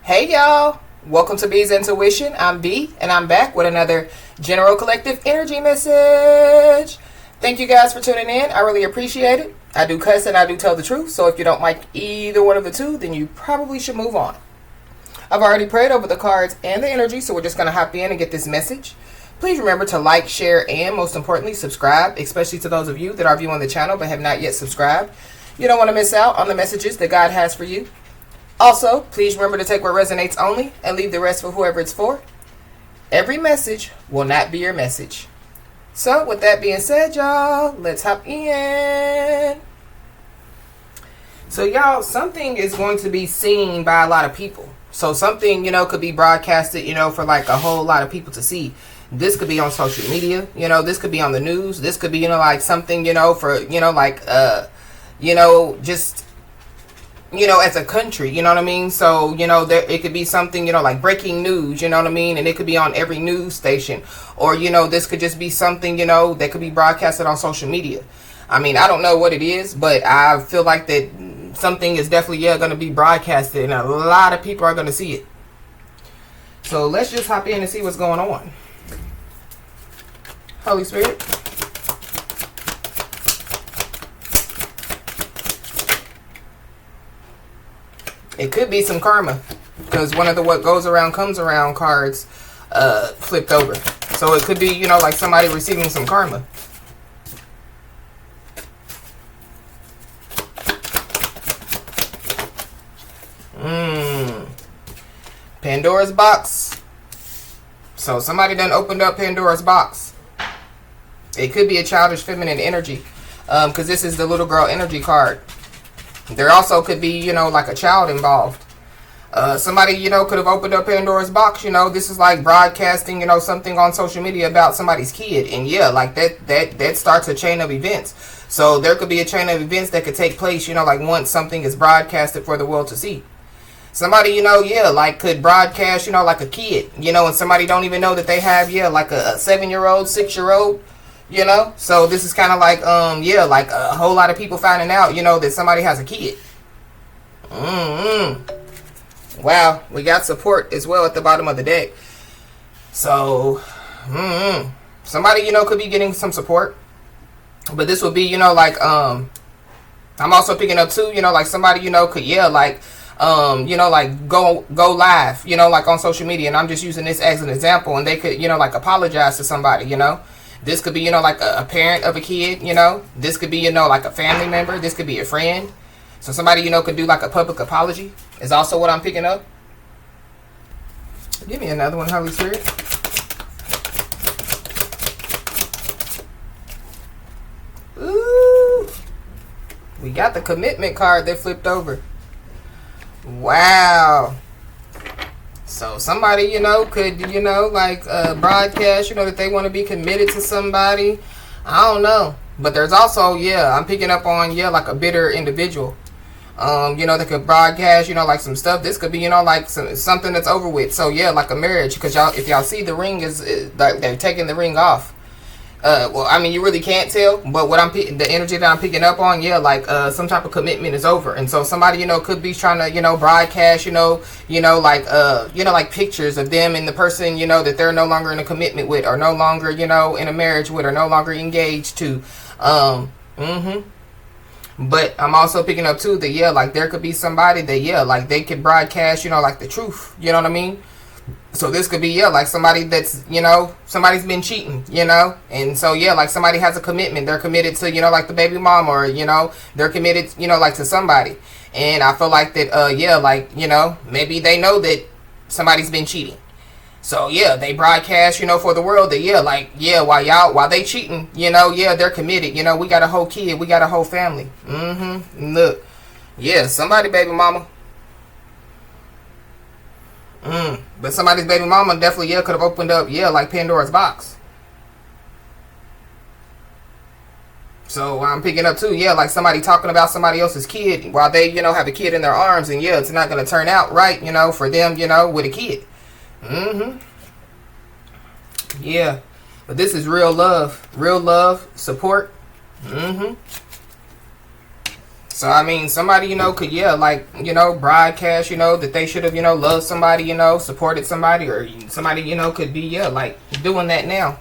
Hey y'all, welcome to B's Intuition. I'm B and I'm back with another general collective energy message. Thank you guys for tuning in. I really appreciate it. I do cuss and I do tell the truth, so if you don't like either one of the two, then you probably should move on. I've already prayed over the cards and the energy, so we're just going to hop in and get this message. Please remember to like, share, and most importantly, subscribe, especially to those of you that are viewing the channel but have not yet subscribed. You don't want to miss out on the messages that God has for you. Also, please remember to take what resonates only and leave the rest for whoever it's for. Every message will not be your message. So, with that being said, y'all, let's hop in. So, y'all, something is going to be seen by a lot of people. So, something, could be broadcasted, for like a whole lot of people to see. This could be on social media, this could be on the news. This could be, like something, for, just... as a country, you know what I mean? So, it could be something, like breaking news, you know what I mean? And it could be on every news station. Or, this could just be something, that could be broadcasted on social media. I mean, I don't know what it is, but I feel like that something is definitely, going to be broadcasted. And a lot of people are going to see it. So, let's just hop in and see what's going on. Holy Spirit. It could be some karma, because one of the what goes around comes around cards flipped over. So it could be, like somebody receiving some karma. Pandora's box. So somebody done opened up Pandora's box. It could be a childish feminine energy, because this is the little girl energy card. There also could be, like a child involved. Somebody, could have opened up Pandora's box. This is like broadcasting, something on social media about somebody's kid. And yeah, like that starts a chain of events. So there could be a chain of events that could take place, like once something is broadcasted for the world to see. Somebody, like could broadcast, like a kid, and somebody don't even know that they have, like a 7-year-old, 6-year-old. So this is kind of like, like a whole lot of people finding out, that somebody has a kid. Wow, we got support as well at the bottom of the deck. So, somebody, could be getting some support. But this would be, like, I'm also picking up too, like somebody, could, like, like go live, like on social media. And I'm just using this as an example. And they could, like apologize to somebody, This could be, like a parent of a kid, This could be, like a family member. This could be a friend. So somebody, could do like a public apology is also what I'm picking up. Give me another one, Holy Spirit. Ooh. We got the commitment card that flipped over. Wow. So somebody, could, like broadcast, that they want to be committed to somebody. I don't know. But there's also, I'm picking up on, like a bitter individual. That could broadcast, like some stuff. This could be, like something that's over with. So, like a marriage. Because if y'all see the ring is like they're taking the ring off. Well, I mean, you really can't tell, but the energy that I'm picking up on, like, some type of commitment is over. And so somebody, could be trying to, broadcast, like pictures of them and the person, that they're no longer in a commitment with, or no longer, in a marriage with, or no longer engaged to. But I'm also picking up too that, like there could be somebody that, like they could broadcast, like the truth, you know what I mean? So this could be, like somebody that's, somebody's been cheating, and so, like somebody has a commitment. They're committed to, like the baby mom, or, they're committed, like to somebody. And I feel like that, like, maybe they know that somebody's been cheating. So, they broadcast, for the world that, like, while they cheating, they're committed. We got a whole kid. We got a whole family. Look. Somebody baby mama. But somebody's baby mama definitely, could have opened up, like Pandora's box. So I'm picking up too, like somebody talking about somebody else's kid while they, have a kid in their arms. And, it's not going to turn out right, for them, with a kid. Yeah. But this is real love, support. So I mean, somebody, could, like, broadcast, that they should have, loved somebody, supported somebody, or somebody, could be, like, doing that now.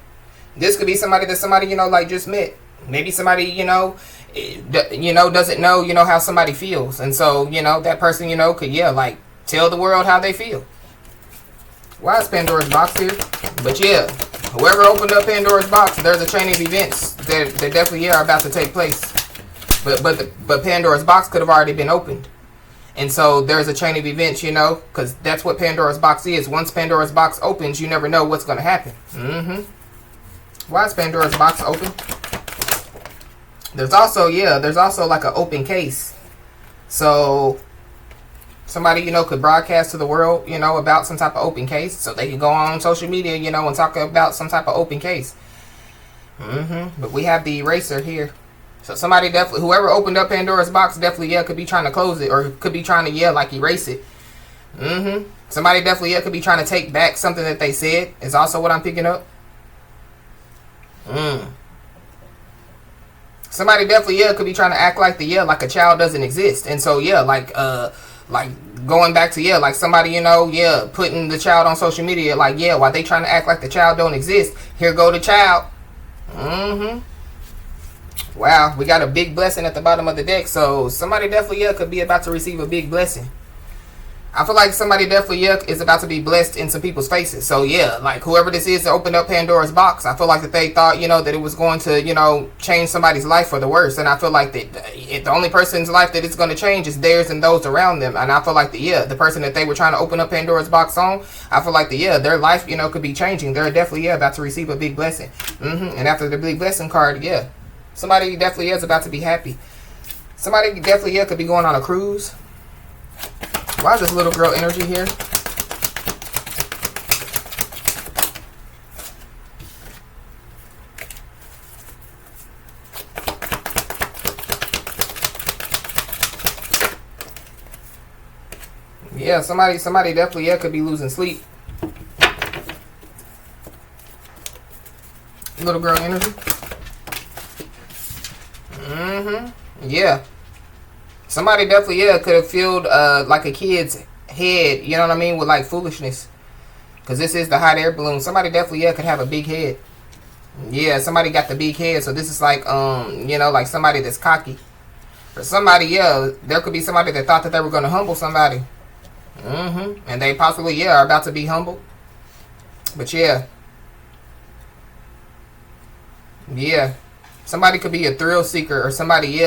This could be somebody that somebody, like, just met. Maybe somebody, doesn't know, how somebody feels. And so, that person, could, like, tell the world how they feel. Why is Pandora's box here? But yeah, whoever opened up Pandora's box, there's a chain of events that definitely are about to take place. But Pandora's box could have already been opened. And so there's a chain of events, because that's what Pandora's box is. Once Pandora's box opens, you never know what's going to happen. Why is Pandora's box open? There's also like an open case. So somebody, could broadcast to the world, about some type of open case. So they can go on social media, and talk about some type of open case. But we have the eraser here. So somebody definitely, whoever opened up Pandora's box definitely, could be trying to close it, or could be trying to, like, erase it. Somebody definitely, could be trying to take back something that they said, is also what I'm picking up. Somebody definitely, could be trying to act like like a child doesn't exist. And so, like going back to, like somebody, putting the child on social media, like, while they trying to act like the child don't exist, here go the child. Wow, we got a big blessing at the bottom of the deck. So somebody definitely, could be about to receive a big blessing. I feel like somebody definitely, is about to be blessed in some people's faces. So like whoever this is that opened up Pandora's box, I feel like that they thought, that it was going to, change somebody's life for the worse. And I feel like that the only person's life that it's going to change is theirs and those around them. And I feel like the person that they were trying to open up Pandora's box on, I feel like their life, could be changing. They're definitely, about to receive a big blessing. And after the big blessing card, somebody definitely is about to be happy. Somebody definitely, could be going on a cruise. Why is this little girl energy here? Yeah, somebody definitely, could be losing sleep. Little girl energy. Yeah. Somebody definitely, could have filled, like a kid's head, you know what I mean, with, like, foolishness. Because this is the hot air balloon. Somebody definitely, could have a big head. Yeah, somebody got the big head. So this is like, like somebody that's cocky. For somebody, there could be somebody that thought that they were going to humble somebody. And they possibly, are about to be humbled. But yeah. Somebody could be a thrill seeker, or somebody,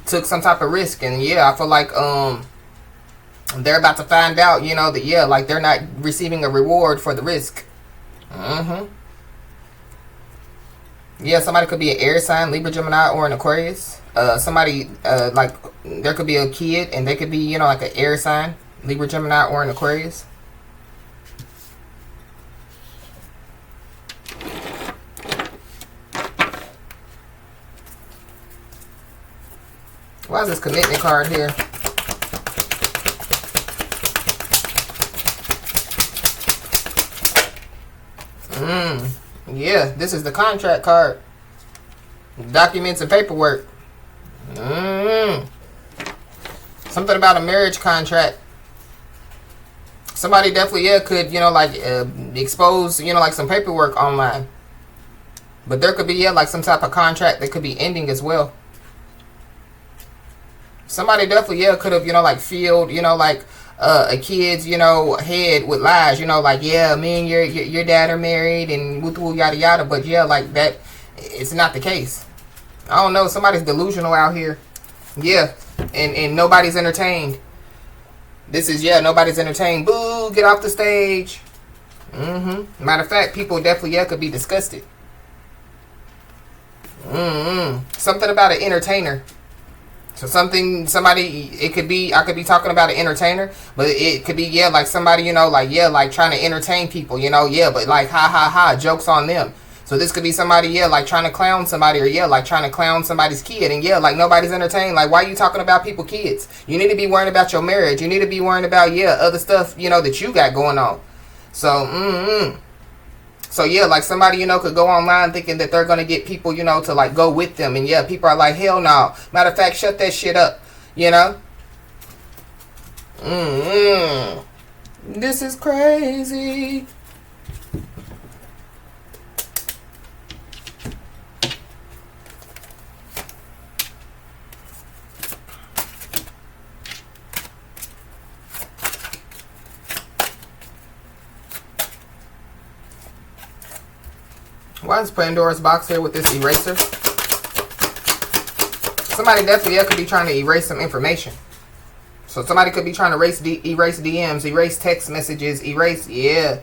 took some type of risk. And I feel like they're about to find out, that like they're not receiving a reward for the risk. Somebody could be an air sign, Libra, Gemini, or an Aquarius. Somebody like there could be a kid and they could be, like an air sign, Libra, Gemini, or an Aquarius. Why is this commitment card here? Yeah, this is the contract card. Documents and paperwork. Something about a marriage contract. Somebody definitely, could, like, expose, like some paperwork online. But there could be, like some type of contract that could be ending as well. Somebody definitely, could have, like, filled, like, a kid's, head with lies, like, me and your dad are married and woo yada yada. But like that, it's not the case. I don't know. Somebody's delusional out here. And nobody's entertained. This is, nobody's entertained. Boo, get off the stage. Matter of fact, people definitely, could be disgusted. Something about an entertainer. So I could be talking about an entertainer, but it could be, like somebody, like trying to entertain people, but like, ha, jokes on them. So this could be somebody, like trying to clown somebody, or like trying to clown somebody's kid, and like nobody's entertained. Like, why are you talking about people's kids? You need to be worrying about your marriage. You need to be worrying about, other stuff, that you got going on. So, So like somebody, could go online thinking that they're going to get people, to like go with them. And people are like, hell no. Matter of fact, shut that shit up. you know. This is crazy. Why is Pandora's box here with this eraser? Somebody definitely could be trying to erase some information. So somebody could be trying to erase DMs, erase text messages, erase, yeah.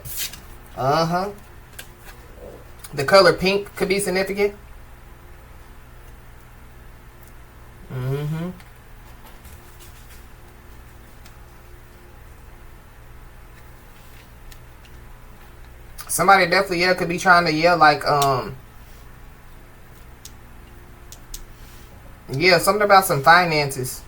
The color pink could be significant. Somebody definitely, could be trying to, like, something about some finances.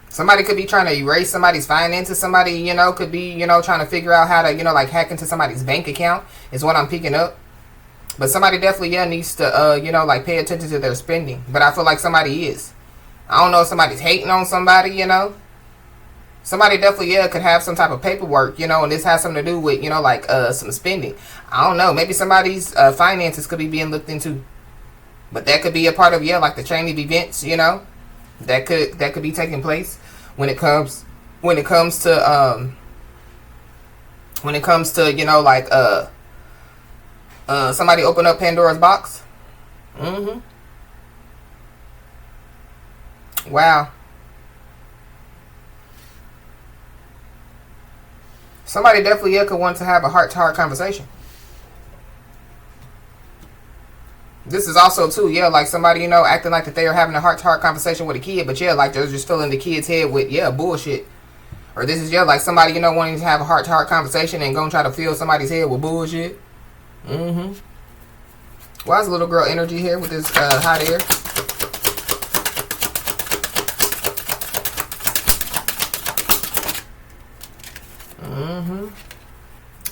Somebody could be trying to erase somebody's finances. Somebody, could be, trying to figure out how to, like, hack into somebody's bank account is what I'm picking up. But somebody definitely, needs to, like, pay attention to their spending. But I feel like somebody is. I don't know if somebody's hating on somebody, Somebody definitely, could have some type of paperwork, and this has something to do with, like, some spending. I don't know. Maybe somebody's finances could be being looked into. But that could be a part of, like, the chain of events, that could be taking place when it comes to like somebody open up Pandora's box. Wow. Somebody definitely could want to have a heart-to-heart conversation. This is also too, like somebody, acting like that they are having a heart-to-heart conversation with a kid, but like they're just filling the kid's head with, bullshit. Or this is, like somebody, wanting to have a heart-to-heart conversation and gonna try to fill somebody's head with bullshit. Why is little girl energy here with this hot air?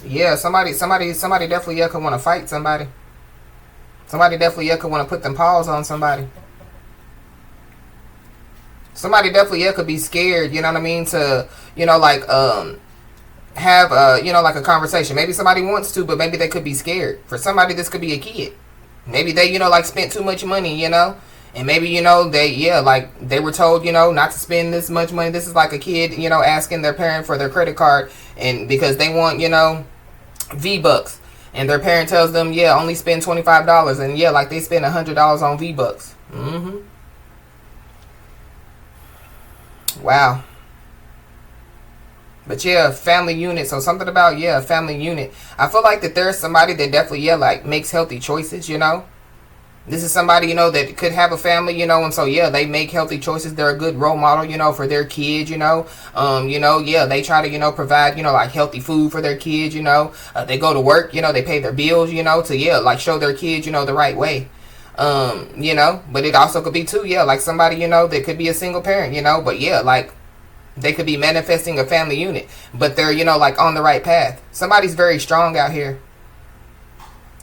Yeah, somebody definitely could want to fight somebody. Somebody definitely could want to put them paws on somebody. Somebody definitely could be scared, you know what I mean, to, like, have, like a conversation. Maybe somebody wants to, but maybe they could be scared. For somebody, this could be a kid. Maybe they, like, spent too much money, and maybe, they, like, they were told, not to spend this much money. This is like a kid, asking their parent for their credit card, and because they want, V-Bucks. And their parent tells them, only spend $25. And like they spend $100 on V-Bucks. Wow. But family unit. So something about, family unit. I feel like that there's somebody that definitely, like makes healthy choices, This is somebody, that could have a family, and so, they make healthy choices. They're a good role model, for their kids, they try to, provide, like healthy food for their kids, they go to work, they pay their bills, to, like show their kids, the right way, but it also could be too, like somebody, that could be a single parent, but like they could be manifesting a family unit, but they're, like on the right path. Somebody's very strong out here,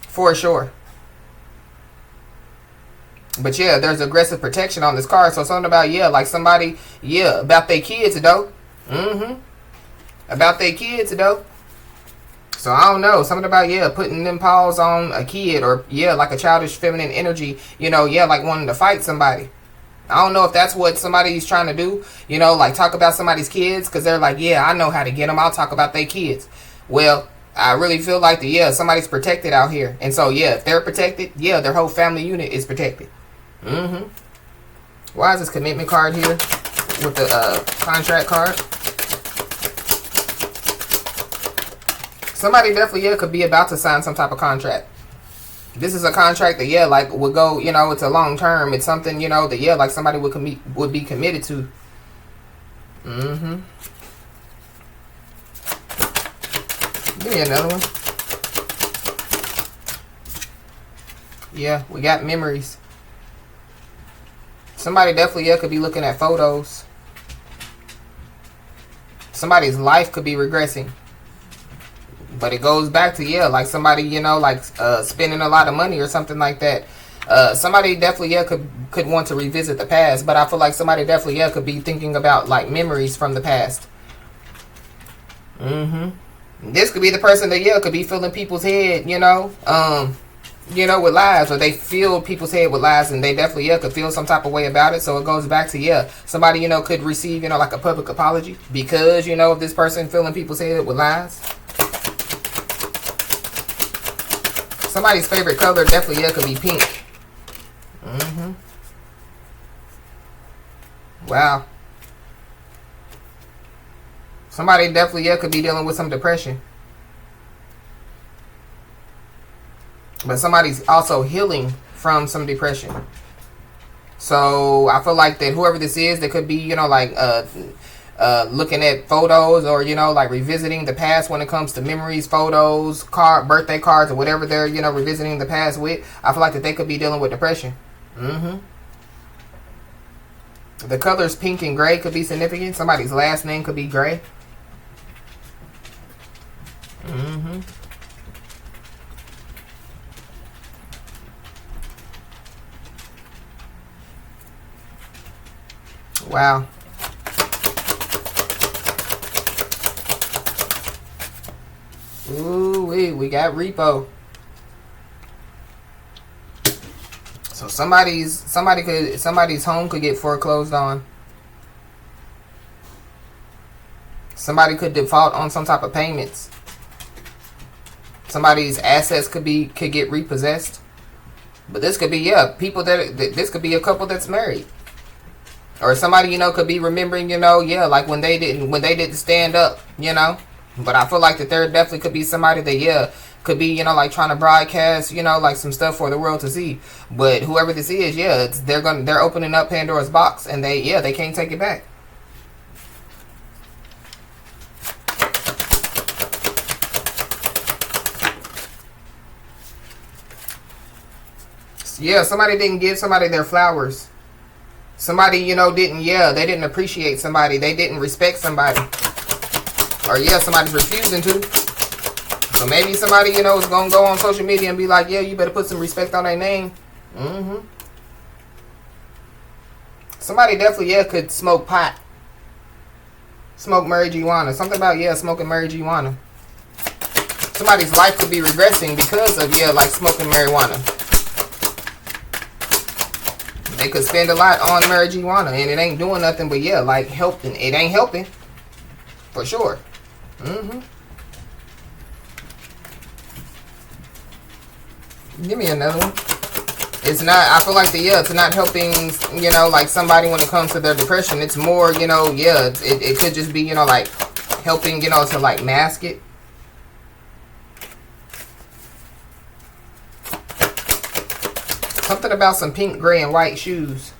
for sure. But there's aggressive protection on this card. So something about, like somebody, about their kids, though. About their kids, though. So I don't know. Something about, putting them paws on a kid, or, like a childish feminine energy, like wanting to fight somebody. I don't know if that's what somebody's trying to do, like talk about somebody's kids, because they're like, I know how to get them. I'll talk about their kids. Well, I really feel like somebody's protected out here. And so, if they're protected, their whole family unit is protected. Why is this commitment card here with the contract card? Somebody definitely could be about to sign some type of contract. This is a contract that like would go, it's a long term. It's something, that like somebody would be committed to. Give me another one. We got memories. Somebody definitely could be looking at photos. Somebody's life could be regressing. But it goes back to, like somebody, like spending a lot of money or something like that. Somebody definitely, yeah, could want to revisit the past, but I feel like somebody definitely, yeah, could be thinking about like memories from the past. This could be the person that, yeah, could be filling people's head, with lies, or they fill people's head with lies, and they definitely, yeah, could feel some type of way about it. So it goes back to, yeah, somebody, could receive, like a public apology because, of this person filling people's head with lies. Somebody's favorite color definitely, yeah, could be pink. Wow. Somebody definitely, yeah, could be dealing with some depression. But somebody's also healing from some depression. So I feel like that whoever this is, that could be, looking at photos, or, like revisiting the past when it comes to memories, photos, birthday cards, or whatever they're, revisiting the past with. I feel like that they could be dealing with depression. The colors pink and gray could be significant. Somebody's last name could be Gray. Wow. Ooh, we got repo. So somebody's home could get foreclosed on. Somebody could default on some type of payments. Somebody's assets could get repossessed. But this could be, yeah, this could be a couple that's married. Or somebody, could be remembering, yeah, like when they didn't stand up, But I feel like that there definitely could be somebody that, yeah, could be, like trying to broadcast, like some stuff for the world to see. But whoever this is, yeah, they're opening up Pandora's box, and they can't take it back. Yeah, somebody didn't give somebody their flowers. Somebody, they didn't appreciate somebody. They didn't respect somebody. Or, yeah, somebody's refusing to. So maybe somebody, is going to go on social media and be like, yeah, you better put some respect on their name. Somebody definitely, yeah, could smoke pot. Smoke marijuana. Something about, yeah, smoking marijuana. Somebody's life could be regressing because of, yeah, like smoking marijuana. They could spend a lot on marijuana, and it ain't doing nothing but, yeah, like helping. It ain't helping. For sure. Give me another one. It's not, I feel like it's not helping, like somebody when it comes to their depression. It's more, yeah, it could just be, like helping, to like mask it. Something about some pink, gray, and white shoes.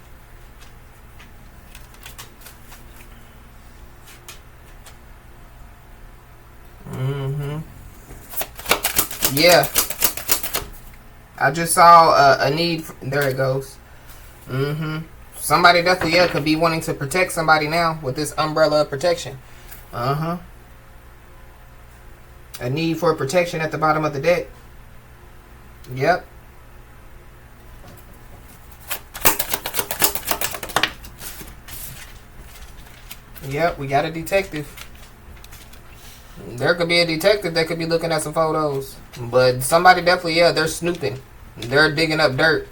Yeah. I just saw a need. There it goes. Somebody definitely, yeah, could be wanting to protect somebody now with this umbrella of protection. A need for protection at the bottom of the deck. Yep. Yep, we got a detective. There could be a detective that could be looking at some photos. But somebody definitely, yeah, they're snooping. They're digging up dirt.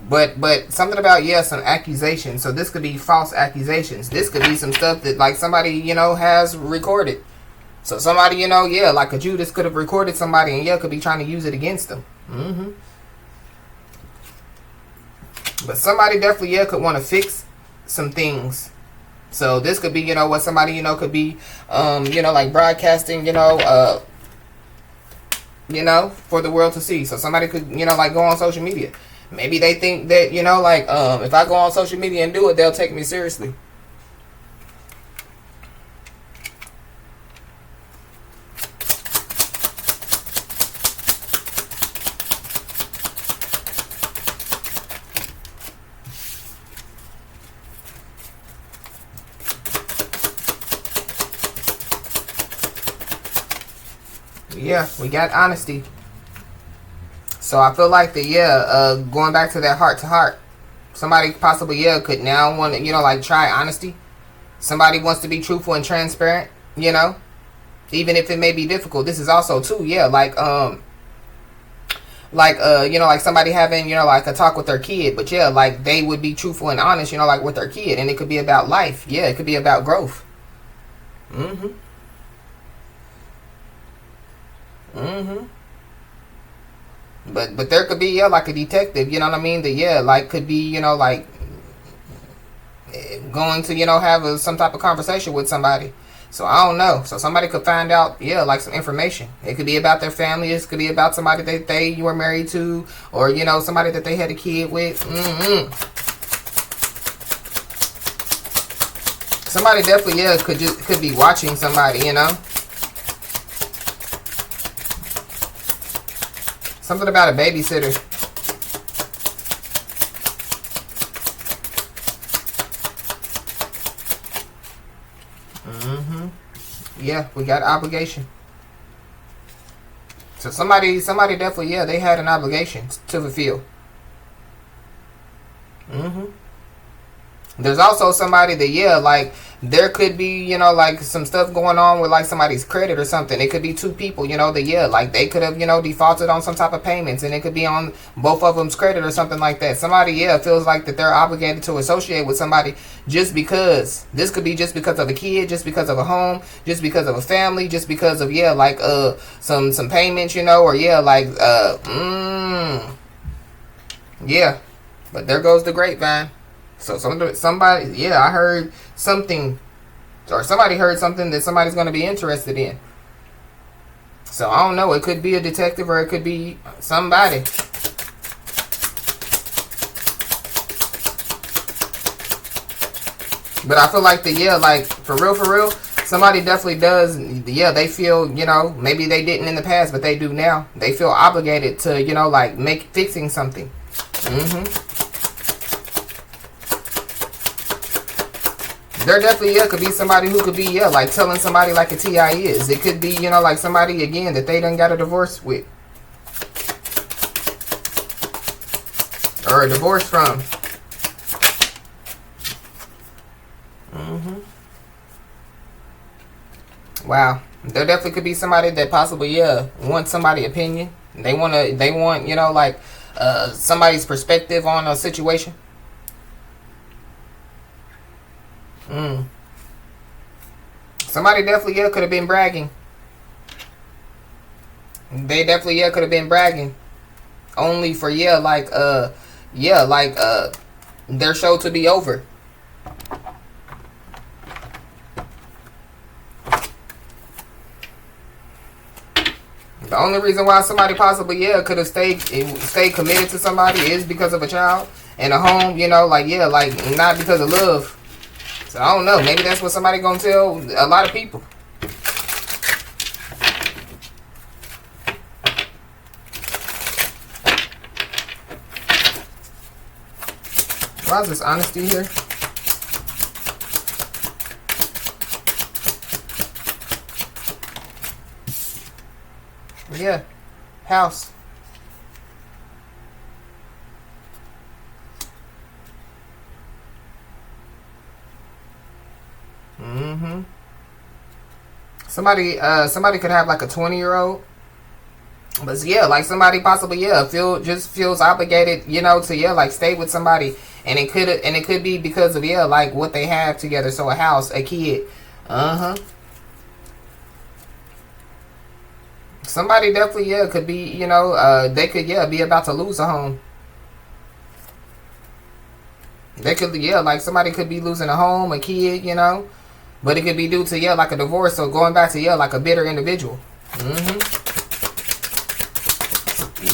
But something about, yeah, some accusations. So this could be false accusations. This could be some stuff that, like, somebody, has recorded. So somebody, yeah, like a Judas could have recorded somebody and, yeah, could be trying to use it against them. But somebody definitely, yeah, could want to fix some things. So this could be, what somebody, could be, like broadcasting, for the world to see. So somebody could, like go on social media. Maybe they think that, like, if I go on social media and do it, they'll take me seriously. Yeah, we got honesty. So I feel like that, yeah, going back to that heart to heart, somebody possibly, yeah, could now want to, you know, like try honesty. Somebody wants to be truthful and transparent, you know, even if it may be difficult. This is also too, yeah, you know, like somebody having, you know, like a talk with their kid, but yeah, like they would be truthful and honest, you know, like with their kid, and it could be about life. Yeah, it could be about growth. Mm-hmm. Mm-hmm. But there could be, yeah, like a detective, you know what I mean? That, yeah, like could be, you know, like going to, you know, have some type of conversation with somebody. So I don't know. So somebody could find out, yeah, like some information. It could be about their family. It could be about somebody that you were married to, or, you know, somebody that they had a kid with. Mm-hmm. Somebody definitely, yeah, could be watching somebody, you know. Something about a babysitter. Mm-hmm. Yeah, we got obligation. So somebody definitely, yeah, they had an obligation to fulfill. Mm-hmm. There's also somebody that, yeah, like there could be, you know, like some stuff going on with like somebody's credit or something. It could be two people, you know, that, yeah, like they could have, you know, defaulted on some type of payments, and it could be on both of them's credit or something like that. Somebody, yeah, feels like that they're obligated to associate with somebody just because. This could be just because of a kid, just because of a home, just because of a family, just because of, yeah, like some payments, you know, or yeah, like yeah. But there goes the grapevine. So somebody, yeah, I heard something, or somebody heard something that somebody's going to be interested in. So I don't know. It could be a detective, or it could be somebody. But I feel like yeah, like for real, somebody definitely does. Yeah, they feel, you know, maybe they didn't in the past, but they do now. They feel obligated to, you know, like fixing something. Mm-hmm. There definitely, yeah, could be somebody who could be, yeah, like telling somebody like a T.I. is. It could be, you know, like somebody, again, that they done got a divorce with. Or a divorce from. Mm-hmm. Wow. There definitely could be somebody that possibly, yeah, wants somebody's opinion. They want, you know, like somebody's perspective on a situation. Somebody definitely, yeah, could have been bragging. They definitely, yeah, could have been bragging. Only for, yeah, like their show to be over. The only reason why somebody possibly, yeah, could have stayed committed to somebody is because of a child and a home, you know, like, yeah, like not because of love. So I don't know. Maybe that's what somebody gonna tell a lot of people. Why is this honesty here? Yeah, house. Mm-hmm. Somebody could have like a 20-year-old, but yeah, like somebody possibly, yeah, feels obligated, you know, to, yeah, like stay with somebody, and it could be because of, yeah, like what they have together. So a house, a kid. Somebody definitely, yeah, could be, you know, they could, yeah, be about to lose a home. They could, yeah, like somebody could be losing a home, a kid, you know. But it could be due to, yeah, like a divorce. So going back to, yeah, like a bitter individual.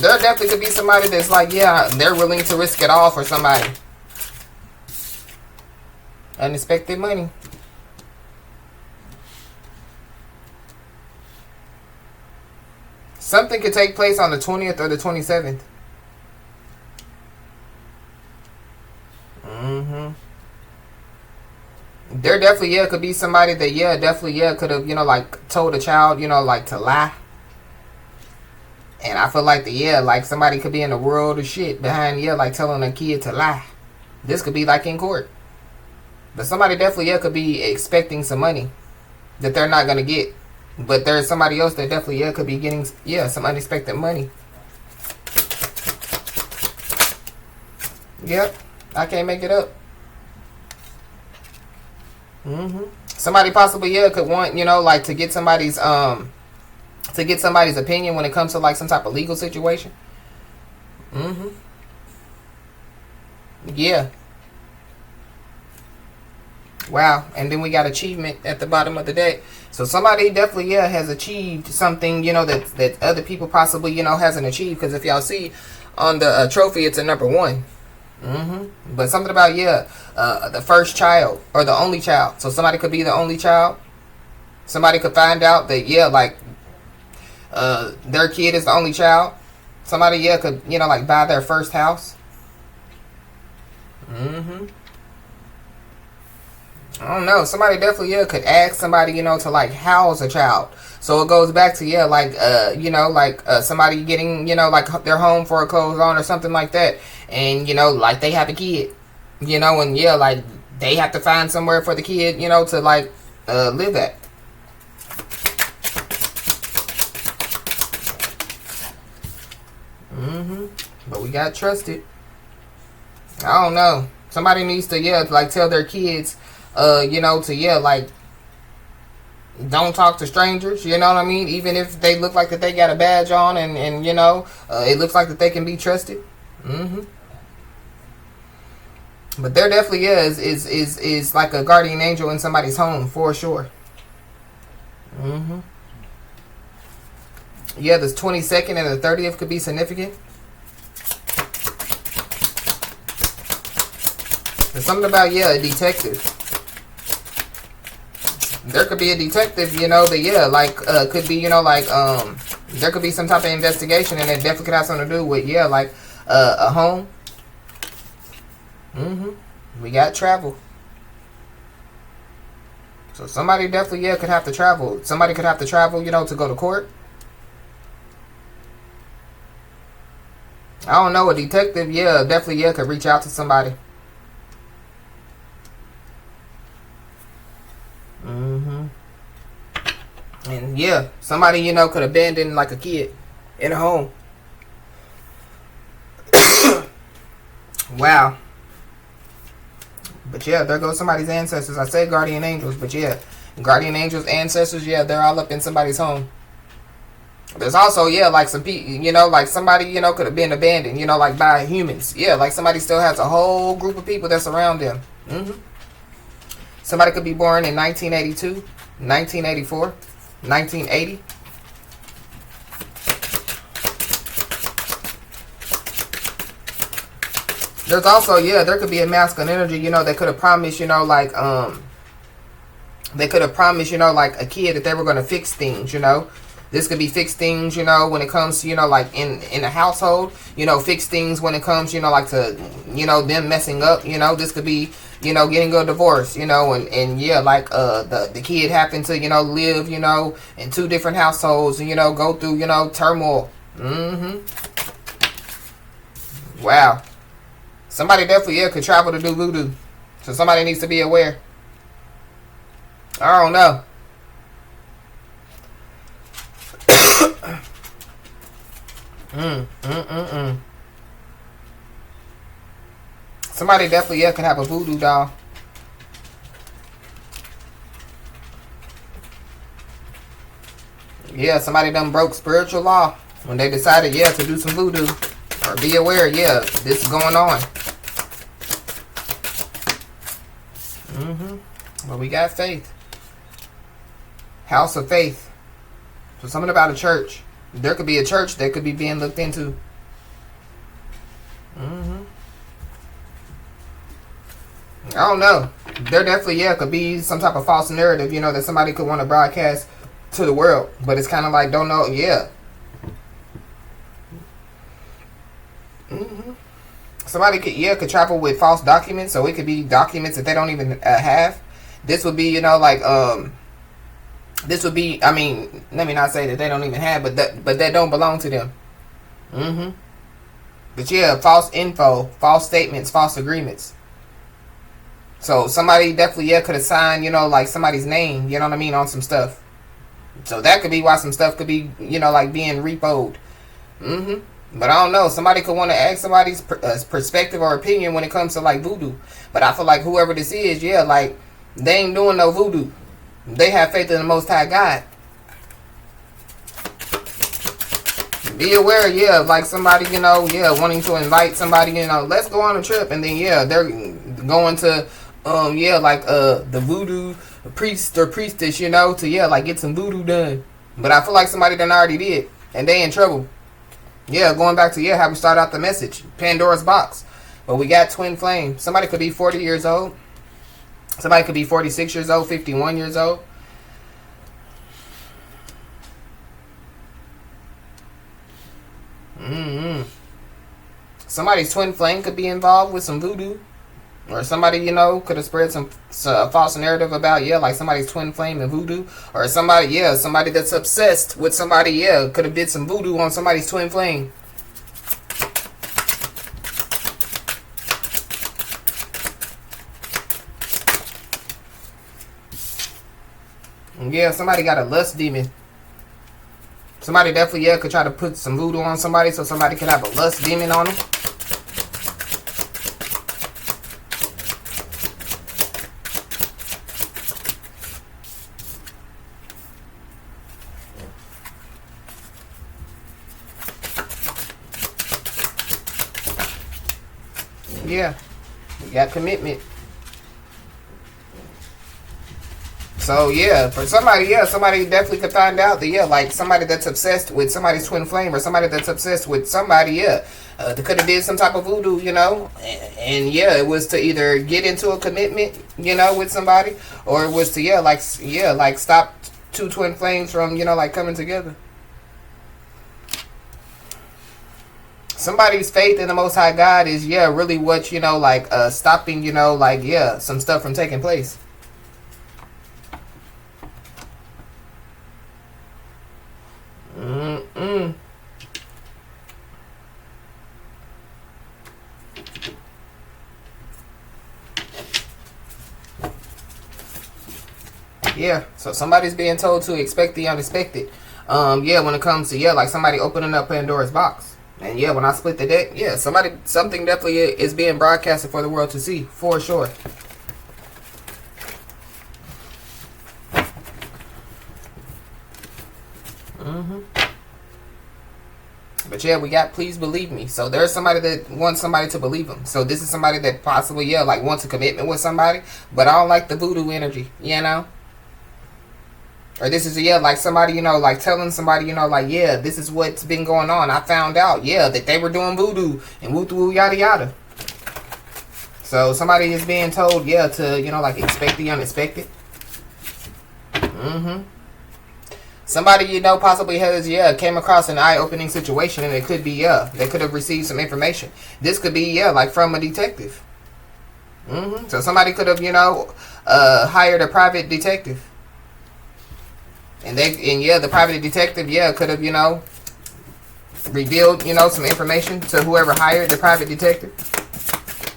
There definitely could be somebody that's like, yeah, they're willing to risk it all for somebody. Unexpected money. Something could take place on the 20th or the 27th. There definitely, yeah, could be somebody that, yeah, definitely, yeah, could have, you know, like told a child, you know, like to lie. And I feel like like somebody could be in the world of shit behind, like telling a kid to lie. This could be like in court. But somebody definitely, could be expecting some money that they're not going to get. But there's somebody else that definitely, could be getting, some unexpected money. Yep. I can't make it up. Somebody possibly, could want, like to get somebody's, opinion when it comes to like some type of legal situation. Yeah. Wow. And then we got achievement at the bottom of the deck. So somebody definitely, has achieved something, that other people possibly, hasn't achieved. Because if y'all see on the trophy, it's a number 1. But something about, the first child or the only child. So somebody could be the only child. Somebody could find out that, like, their kid is the only child. Somebody, could, like buy their first house. I don't know. Somebody definitely, could ask somebody, to like house a child. So it goes back to, like, somebody getting, like their home foreclosed on or something like that. And, like they have a kid, and like they have to find somewhere for the kid, to like, live at. But we got trusted. I don't know. Somebody needs to, like tell their kids, to, like, don't talk to strangers, you know what I mean? Even if they look like that they got a badge on and it looks like that they can be trusted. But there definitely is like a guardian angel in somebody's home for sure. Yeah, the 22nd and the 30th could be significant. There's something about, a detective. There could be a detective, that, like, could be, like, there could be some type of investigation, and it definitely could have something to do with, like, a home. We got travel. So somebody definitely, could have to travel. Somebody could have to travel, to go to court. I don't know, a detective, definitely, could reach out to somebody. And somebody, could abandon like a kid in a home. Wow. But there goes somebody's ancestors. I said guardian angels, but guardian angels, ancestors, they're all up in somebody's home. There's also, like some people, like somebody, could have been abandoned, like by humans. Like somebody still has a whole group of people that's around them. Somebody could be born in 1982, 1984, 1980. There's also, there could be a masculine energy, that could have promised, like, they could have promised, like a kid that they were going to fix things, This could be fix things, when it comes to, like in a household, fix things when it comes, like to, them messing up, This could be, getting a divorce, and like, the kid happened to, live, in 2 different households and, go through, turmoil. Wow. Somebody definitely, could travel to do voodoo. So somebody needs to be aware. I don't know. Somebody definitely, could have a voodoo doll. Somebody done broke spiritual law when they decided, to do some voodoo. Or be aware, this is going on. But we got faith. House of faith. So something about a church. There could be a church that could be being looked into. I don't know. There definitely, could be some type of false narrative, that somebody could want to broadcast to the world. But it's kind of like, don't know, Somebody could travel with false documents, so it could be documents that they don't even have. This would be, this would be, I mean, let me not say that they don't even have, but that don't belong to them. Mm-hmm. But yeah, false info, false statements, false agreements. So somebody definitely, yeah, could have signed, like somebody's name, you know what I mean, on some stuff. So that could be why some stuff could be, like being repoed. Mm-hmm. But I don't know. Somebody could want to ask somebody's perspective or opinion when it comes to like voodoo. But I feel like whoever this is, yeah, like they ain't doing no voodoo. They have faith in the Most High God. Be aware, yeah, like somebody, yeah, wanting to invite somebody, let's go on a trip, and then yeah, they're going to, yeah, like the voodoo priest or priestess, to yeah, like get some voodoo done. But I feel like somebody done already did, and they in trouble. Yeah, going back to yeah, how we start out the message, Pandora's box. But we got twin flame. Somebody could be 40 years old. Somebody could be 46 years old, 51 years old. Mm-hmm. Somebody's twin flame could be involved with some voodoo. Or somebody, could have spread some false narrative about, yeah, like somebody's twin flame and voodoo. Or somebody, yeah, somebody that's obsessed with somebody, yeah, could have did some voodoo on somebody's twin flame. Yeah, somebody got a lust demon. Somebody definitely, yeah, could try to put some voodoo on somebody so somebody could have a lust demon on them. Yeah, we got commitment. So yeah, for somebody, yeah, somebody definitely could find out that yeah, like somebody that's obsessed with somebody's twin flame or somebody that's obsessed with somebody, yeah, they could have did some type of voodoo, and yeah, it was to either get into a commitment, with somebody, or it was to like stop two twin flames from like coming together. Somebody's faith in the Most High God is yeah really what like stopping like yeah some stuff from taking place. Yeah, so somebody's being told to expect the unexpected. Yeah, when it comes to like somebody opening up Pandora's box, and yeah, when I split the deck, yeah, something definitely is being broadcasted for the world to see for sure. But yeah, we got please believe me. So there's somebody that wants somebody to believe them. So this is somebody that possibly like wants a commitment with somebody, but I don't like the voodoo energy, Or this is like somebody, like telling somebody, like, yeah, this is what's been going on. I found out, yeah, that they were doing voodoo and woo yada yada. So somebody is being told, yeah, to, like expect the unexpected. Somebody, possibly has, came across an eye-opening situation, and it could be, they could have received some information. This could be, like from a detective. So somebody could have, hired a private detective. And the private detective, could have, revealed, some information to whoever hired the private detective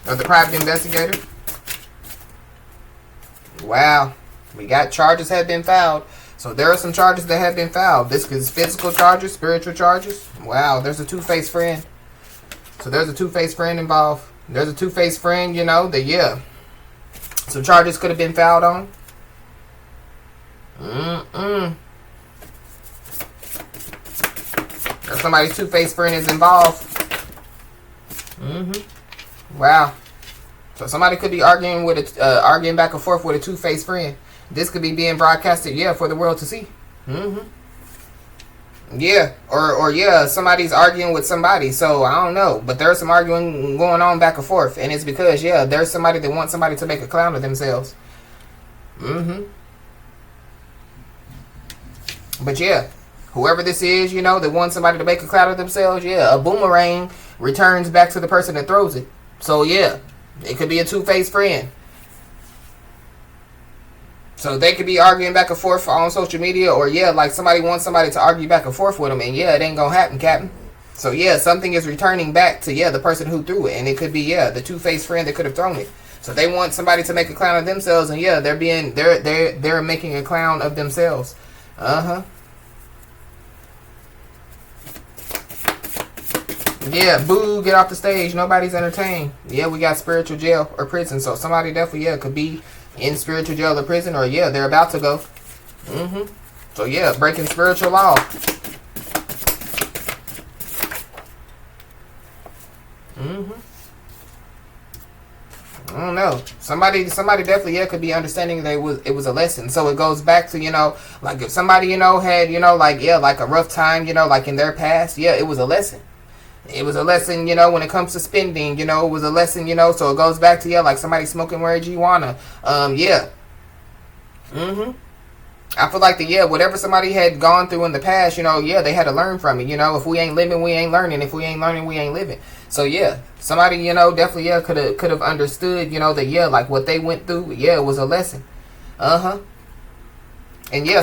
or the private investigator. Wow. We got charges have been filed. So there are some charges that have been filed. This is physical charges, spiritual charges. Wow, there's a two-faced friend. So there's a two-faced friend involved. There's a two-faced friend, that, some charges could have been filed on. Or somebody's two-faced friend is involved. Wow. So somebody could be arguing arguing back and forth with a two-faced friend. This could be being broadcasted, for the world to see. Yeah, or somebody's arguing with somebody. So I don't know, but there's some arguing going on back and forth, and it's because there's somebody that wants somebody to make a clown of themselves. But whoever this is, that wants somebody to make a clown of themselves, a boomerang returns back to the person that throws it. So it could be a two-faced friend. So they could be arguing back and forth on social media, or like somebody wants somebody to argue back and forth with them, and it ain't gonna happen, Captain. So yeah, something is returning back to the person who threw it, and it could be the two-faced friend that could have thrown it. So they want somebody to make a clown of themselves, and they're making a clown of themselves. Yeah, boo, get off the stage. Nobody's entertained. Yeah, we got spiritual jail or prison. So somebody definitely could be in spiritual jail or prison, or they're about to go. So breaking spiritual law. I don't know. Somebody definitely could be understanding that it was a lesson. So it goes back to like if somebody had like a rough time like in their past, it was a lesson. It was a lesson when it comes to spending, it was a lesson, so it goes back to like somebody smoking marijuana. I feel like whatever somebody had gone through in the past, they had to learn from it. If we ain't living, we ain't learning. If we ain't learning, we ain't living. So somebody definitely could have understood that like what they went through, it was a lesson. And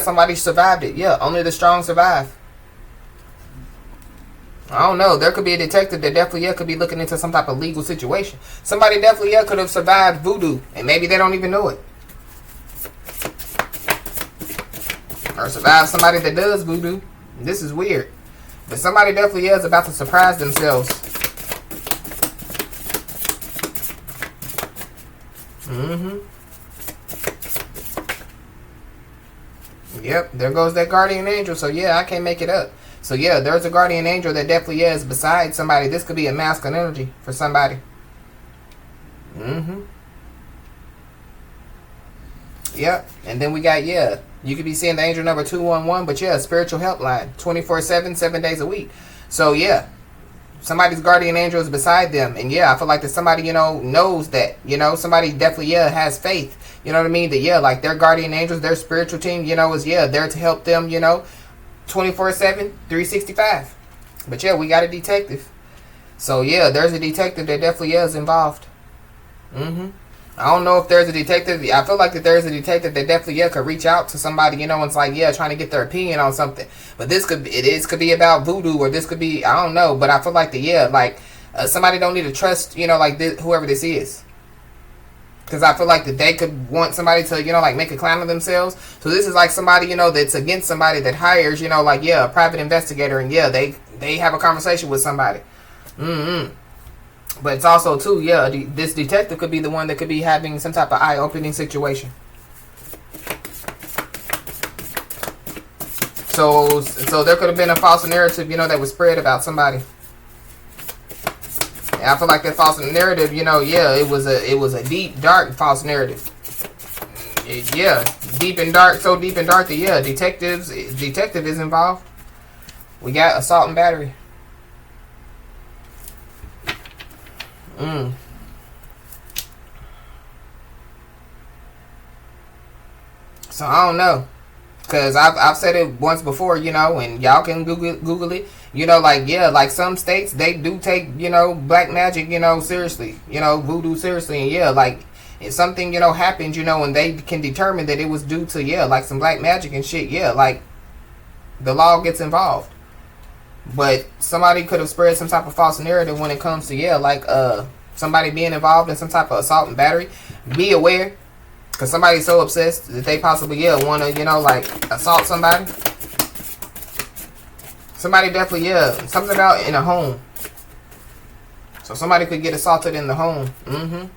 somebody survived it. Only the strong survive. I don't know. There could be a detective that definitely could be looking into some type of legal situation. Somebody definitely could have survived voodoo, and maybe they don't even know it. Or survive somebody that does voodoo. This is weird. But somebody definitely is about to surprise themselves. Yep, there goes that guardian angel. So I can't make it up. So there's a guardian angel that definitely is beside somebody. This could be a masculine energy for somebody. Yep. And then we got you could be seeing the angel number 211, but spiritual helpline 24/7, 7 days a week. So somebody's guardian angel is beside them, and I feel like that somebody knows that somebody definitely has faith. You know what I mean? That like their guardian angels, their spiritual team, is there to help them. 24/7, 365. But we got a detective. So there's a detective that definitely is involved. I don't know if there's a detective. I feel like that there's a detective that definitely could reach out to somebody, and it's like trying to get their opinion on something. But this could be about voodoo, or this could be, I don't know. But I feel like somebody don't need to trust like this, whoever this is. Because I feel like that they could want somebody to, like make a clown of themselves. So this is like somebody, that's against somebody that hires, a private investigator. And they have a conversation with somebody. But it's also, too, this detective could be the one that could be having some type of eye-opening situation. So there could have been a false narrative, that was spread about somebody. And I feel like that false narrative, it was a deep, dark false narrative. Deep and dark, so deep and dark that detective is involved. We got assault and battery. So I don't know, cause I've said it once before, and y'all can Google it. Like some states they do take black magic seriously, voodoo seriously, and like if something happens, and they can determine that it was due to like some black magic and shit, like the law gets involved. But somebody could have spread some type of false narrative when it comes to like somebody being involved in some type of assault and battery. Be aware, because somebody's so obsessed that they possibly want to like assault somebody. Somebody definitely something about in a home. So somebody could get assaulted in the home.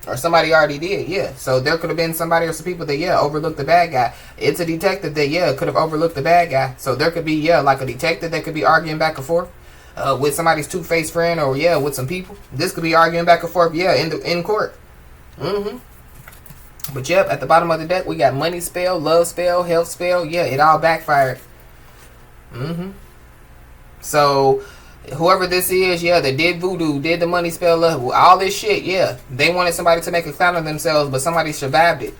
Or somebody already did, So there could have been somebody or some people that, overlooked the bad guy. It's a detective that, could have overlooked the bad guy. So there could be, like a detective that could be arguing back and forth with somebody's two-faced friend, or, with some people. This could be arguing back and forth, in court. But, at the bottom of the deck, we got money spell, love spell, health spell. It all backfired. So whoever this is, that did voodoo, did the money spell, all this shit, they wanted somebody to make a clown of themselves, but somebody survived it.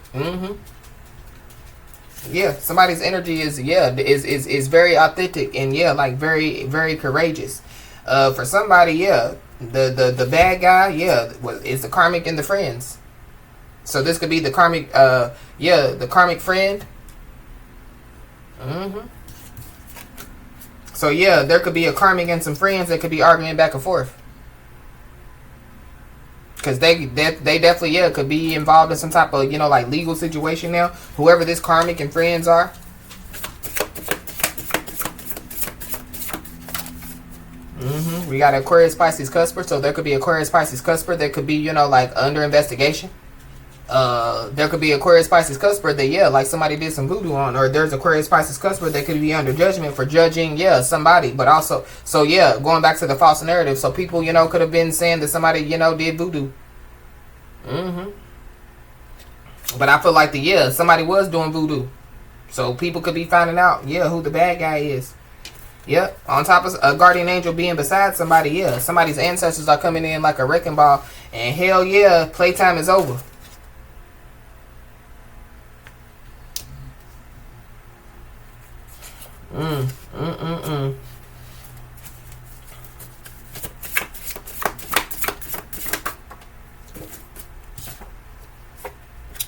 Somebody's energy is very authentic and like very, very courageous. For somebody, the bad guy, is the karmic and the friends. So this could be the karmic, the karmic friend. So yeah, there could be a karmic and some friends that could be arguing back and forth. Because they definitely, yeah, could be involved in some type of, you know, like legal situation now. Whoever this karmic and friends are. We got Aquarius, Pisces, Cusper. So there could be Aquarius, Pisces, Cusper that could be, you know, like under investigation. There could be Aquarius, Pisces, Cusper that, yeah, like somebody did some voodoo on. Or there's Aquarius, Pisces, Cusper that could be under judgment for judging, yeah, somebody. But also, so yeah, going back to the false narrative. So people, you know, could have been saying that somebody, you know, did voodoo. But I feel like somebody was doing voodoo. So people could be finding out, yeah, who the bad guy is. Yep. On top of a guardian angel being beside somebody, yeah. Somebody's ancestors are coming in like a wrecking ball. And hell yeah, playtime is over.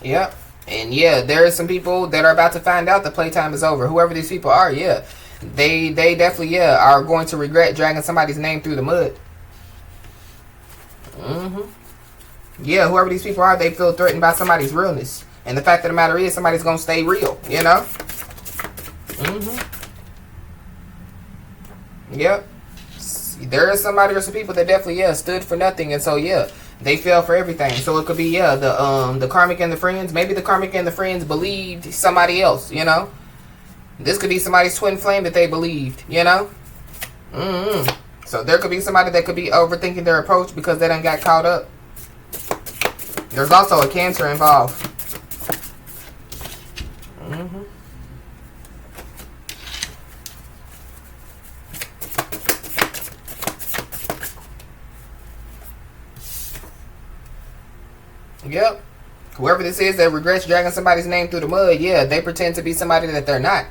Yep. And yeah, there are some people that are about to find out the playtime is over. Whoever these people are, yeah. They definitely, yeah, are going to regret dragging somebody's name through the mud. Yeah, whoever these people are, they feel threatened by somebody's realness. And the fact of the matter is, somebody's going to stay real, you know? Yep. There is somebody or some people that definitely, yeah, stood for nothing. And so, yeah, they fell for everything. So it could be, yeah, the karmic and the friends. Maybe the karmic and the friends believed somebody else, you know? This could be somebody's twin flame that they believed, you know? So there could be somebody that could be overthinking their approach because they done got caught up. There's also a Cancer involved. Yep. Whoever this is that regrets dragging somebody's name through the mud, yeah, they pretend to be somebody that they're not.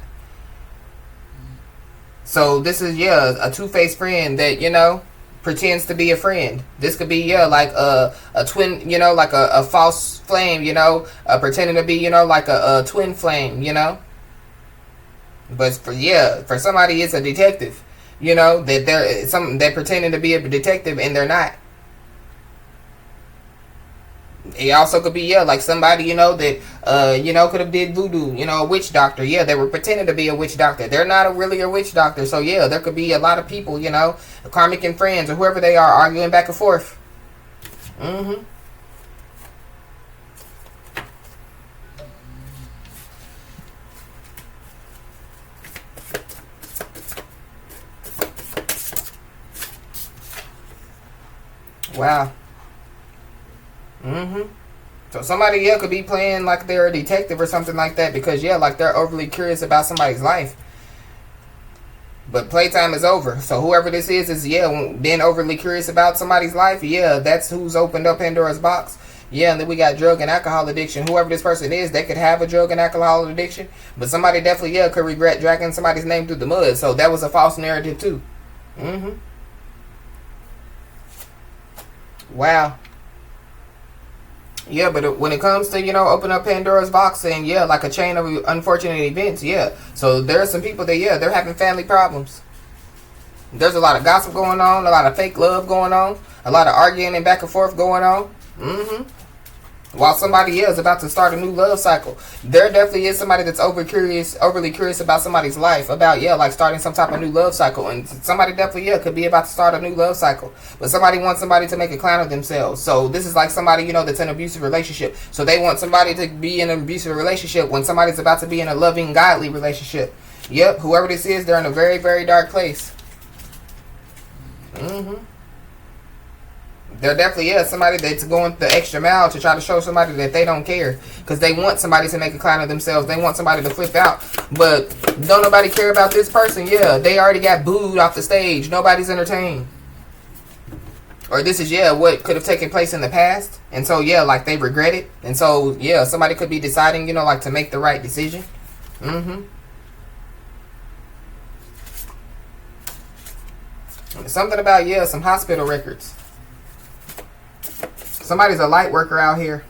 So this is, yeah, a two-faced friend that, you know, pretends to be a friend. This could be, yeah, like a twin, you know, like a false flame, you know, pretending to be, you know, like a twin flame, you know. But for somebody, it's a detective, you know, that they're pretending to be a detective and they're not. It also could be, yeah, like somebody, you know, that, you know, could have did voodoo, you know, a witch doctor. Yeah, they were pretending to be a witch doctor. They're not really a witch doctor. So, yeah, there could be a lot of people, you know, karmic and friends or whoever they are arguing back and forth. Wow. So somebody, yeah, could be playing like they're a detective or something like that because, yeah, like they're overly curious about somebody's life. But playtime is over. So whoever this is, yeah, being overly curious about somebody's life. Yeah, that's who's opened up Pandora's box. Yeah, and then we got drug and alcohol addiction. Whoever this person is, they could have a drug and alcohol addiction. But somebody definitely, yeah, could regret dragging somebody's name through the mud. So that was a false narrative too. Wow. Yeah, but when it comes to, you know, open up Pandora's box and, yeah, like a chain of unfortunate events, yeah. So there are some people that, yeah, they're having family problems. There's a lot of gossip going on, a lot of fake love going on, a lot of arguing and back and forth going on. While somebody else is about to start a new love cycle. There definitely is somebody that's overly curious about somebody's life. About, yeah, like starting some type of new love cycle. And somebody definitely, yeah, could be about to start a new love cycle. But somebody wants somebody to make a clown of themselves. So this is like somebody, you know, that's in an abusive relationship. So they want somebody to be in an abusive relationship when somebody's about to be in a loving, godly relationship. Yep, whoever this is, they're in a very, very dark place. They're definitely, yeah, somebody that's going the extra mile to try to show somebody that they don't care. Because they want somebody to make a clown of themselves. They want somebody to flip out. But don't nobody care about this person. Yeah, they already got booed off the stage. Nobody's entertained. Or this is, yeah, what could have taken place in the past. And so, yeah, like they regret it. And so, yeah, somebody could be deciding, you know, like to make the right decision. Something about, yeah, some hospital records. Somebody's a light worker out here.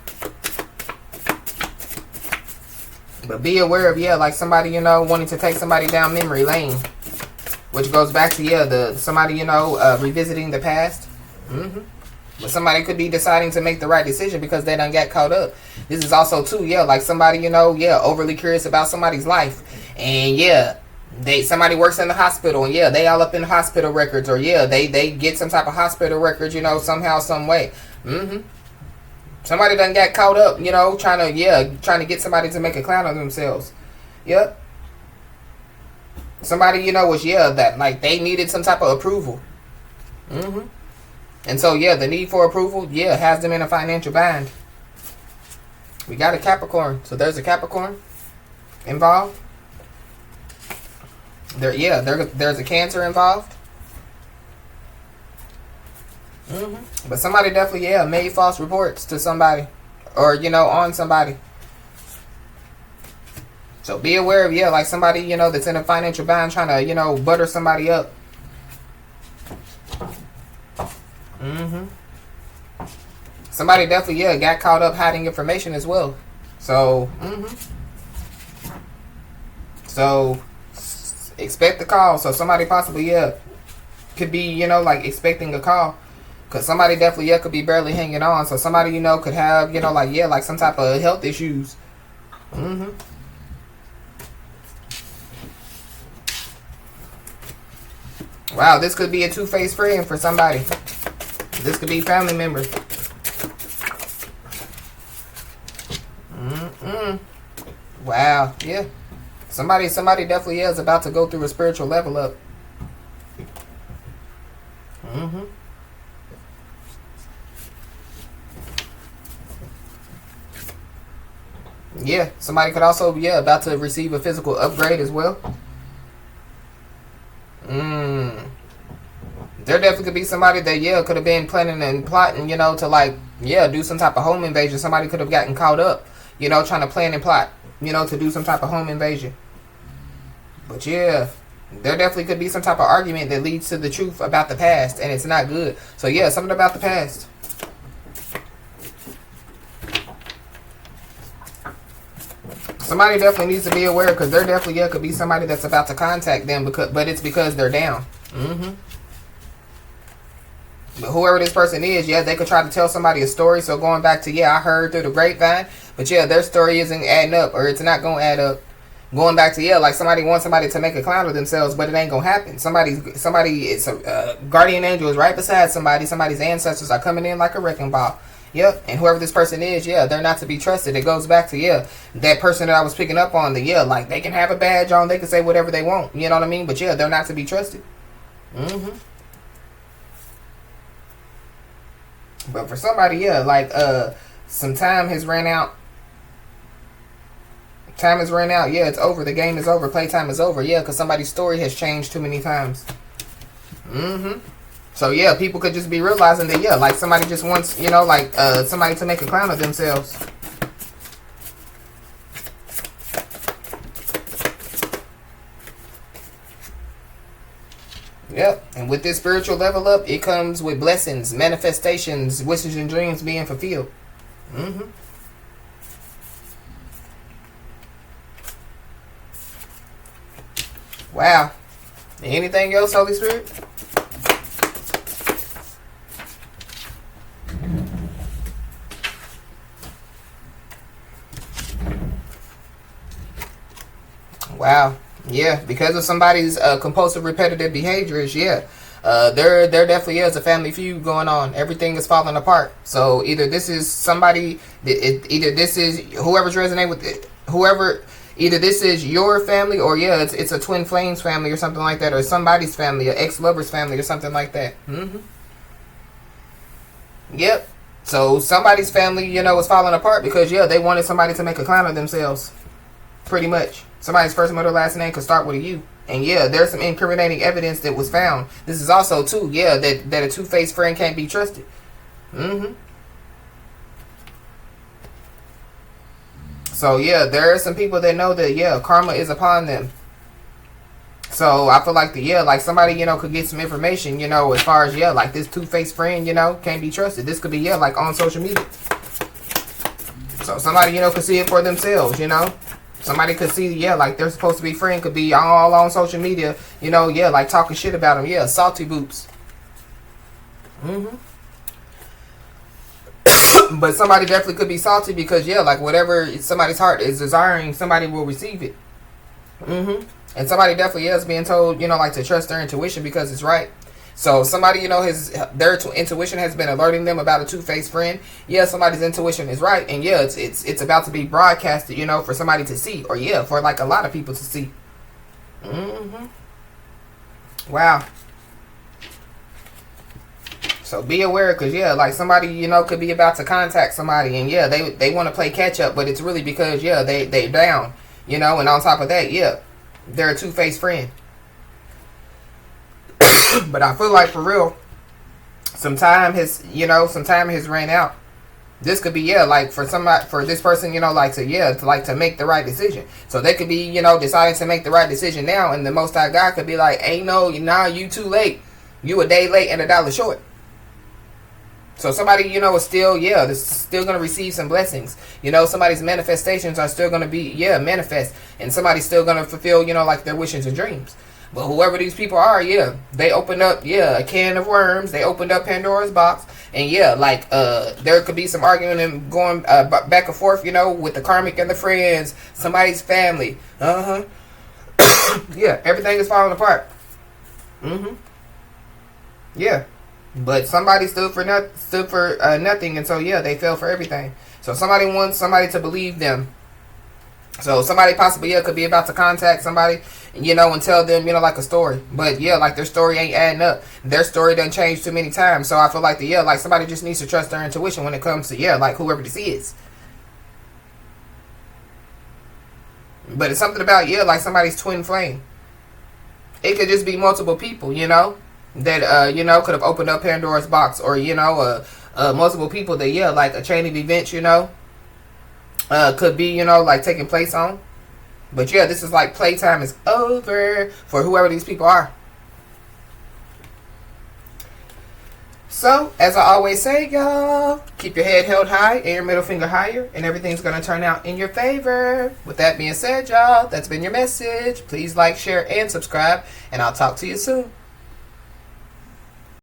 But be aware of, yeah, like somebody, you know, wanting to take somebody down memory lane which goes back to, yeah, somebody, you know, revisiting the past. But somebody could be deciding to make the right decision because they done got caught up. This is also, too, yeah, like somebody, you know, yeah, overly curious about somebody's life. And, yeah, somebody works in the hospital, and, yeah, they all up in the hospital records. Or, yeah, they get some type of hospital records, you know, somehow, some way. Somebody done got caught up, you know, trying to get somebody to make a clown of themselves. Yep. Somebody, you know, was, yeah, that, like, they needed some type of approval. And so, yeah, the need for approval, yeah, has them in a financial bind. We got a Capricorn. So there's a Capricorn involved. There's a Cancer involved. But somebody definitely, yeah, made false reports to somebody. Or, you know, on somebody. So be aware of, yeah, like somebody, you know, that's in a financial bind trying to, you know, butter somebody up. Somebody definitely, yeah, got caught up hiding information as well. So, So, expect the call. So somebody possibly, yeah, could be, you know, like expecting a call. Because somebody definitely, yeah, could be barely hanging on. So somebody, you know, could have, you know, like, yeah, like some type of health issues. Wow, this could be a two-faced friend for somebody. This could be family members. Wow, yeah. Somebody definitely is about to go through a spiritual level up. Yeah, somebody could also, yeah, about to receive a physical upgrade as well. There definitely could be somebody that, yeah, could have been planning and plotting, you know, to, like, yeah, do some type of home invasion. Somebody could have gotten caught up, you know, trying to plan and plot, you know, to do some type of home invasion. But, yeah, there definitely could be some type of argument that leads to the truth about the past, and it's not good. So, yeah, something about the past. Somebody definitely needs to be aware, because there definitely, yeah, could be somebody that's about to contact them, but it's because they're down. But whoever this person is, yeah, they could try to tell somebody a story. So going back to, yeah, I heard through the grapevine. But, yeah, their story isn't adding up, or it's not going to add up. Going back to, yeah, like somebody wants somebody to make a clown of themselves, but it ain't going to happen. Somebody, it's a guardian angel is right beside somebody. Somebody's ancestors are coming in like a wrecking ball. Yep, and whoever this person is, yeah, they're not to be trusted. It goes back to, yeah, that person that I was picking up on, yeah, like they can have a badge on, they can say whatever they want, you know what I mean? But, yeah, they're not to be trusted. But for somebody, yeah, like, some time has ran out. Time has ran out. Yeah, it's over. The game is over. Playtime is over. Yeah, because somebody's story has changed too many times. So, yeah, people could just be realizing that, yeah, like somebody just wants, you know, like, somebody to make a clown of themselves. Yep, and with this spiritual level up, it comes with blessings, manifestations, wishes and dreams being fulfilled. Wow. Anything else, Holy Spirit? Wow. Yeah, because of somebody's compulsive repetitive behaviors, yeah. There definitely is a family feud going on. Everything is falling apart. So either this is somebody, either this is whoever's resonating with it, either this is your family, or yeah, it's a twin flames family or something like that, or somebody's family, an ex-lover's family or something like that. Yep. So somebody's family, you know, is falling apart because, yeah, they wanted somebody to make a clown of themselves. Pretty much. Somebody's first, middle, last name could start with a U. And, yeah, there's some incriminating evidence that was found. This is also, too, yeah, that a two-faced friend can't be trusted. So, yeah, there are some people that know that, yeah, karma is upon them. So, I feel like, like somebody, you know, could get some information, you know, as far as, yeah, like this two-faced friend, you know, can't be trusted. This could be, yeah, like on social media. So, somebody, you know, could see it for themselves, you know. Somebody could see, yeah, like they're supposed to be friend, could be all on social media, you know, yeah, like talking shit about them. Yeah, salty boots. But somebody definitely could be salty because, yeah, like whatever somebody's heart is desiring, somebody will receive it. And somebody definitely is being told, you know, like to trust their intuition because it's right. So somebody, you know, their intuition has been alerting them about a two-faced friend. Yeah, somebody's intuition is right, and yeah, it's about to be broadcasted, you know, for somebody to see, or yeah, for like a lot of people to see. Wow. So be aware, because yeah, like somebody, you know, could be about to contact somebody, and yeah, they want to play catch up, but it's really because yeah, they down, you know, and on top of that, yeah, they're a two-faced friend. But I feel like for real, some time has ran out. This could be, yeah, like for this person, you know, like to make the right decision. So they could be, you know, deciding to make the right decision now, and the Most High God could be like, ain't no, nah, you too late. You a day late and $1 short. So somebody, you know, is still, yeah, this is still going to receive some blessings. You know, somebody's manifestations are still going to be, yeah, manifest. And somebody's still going to fulfill, you know, like their wishes and dreams. But whoever these people are, yeah, they opened up, yeah, a can of worms. They opened up Pandora's box. And yeah, like, there could be some arguing and going back and forth, you know, with the karmic and the friends, somebody's family. Yeah, everything is falling apart. Yeah. But somebody stood for nothing, and so yeah, they fell for everything. So somebody wants somebody to believe them. So somebody possibly, yeah, could be about to contact somebody, you know, and tell them, you know, like a story. But yeah, like their story ain't adding up. Their story done changed too many times. So I feel like like somebody just needs to trust their intuition when it comes to, yeah, like whoever this is. But it's something about, yeah, like somebody's twin flame. It could just be multiple people, you know, that, you know, could have opened up Pandora's box, or, you know, multiple people that, yeah, like a chain of events, you know, could be, you know, like taking place on. But yeah, this is like playtime is over for whoever these people are. So, as I always say, y'all, keep your head held high and your middle finger higher, and everything's going to turn out in your favor. With that being said, y'all, that's been your message. Please like, share, and subscribe, and I'll talk to you soon.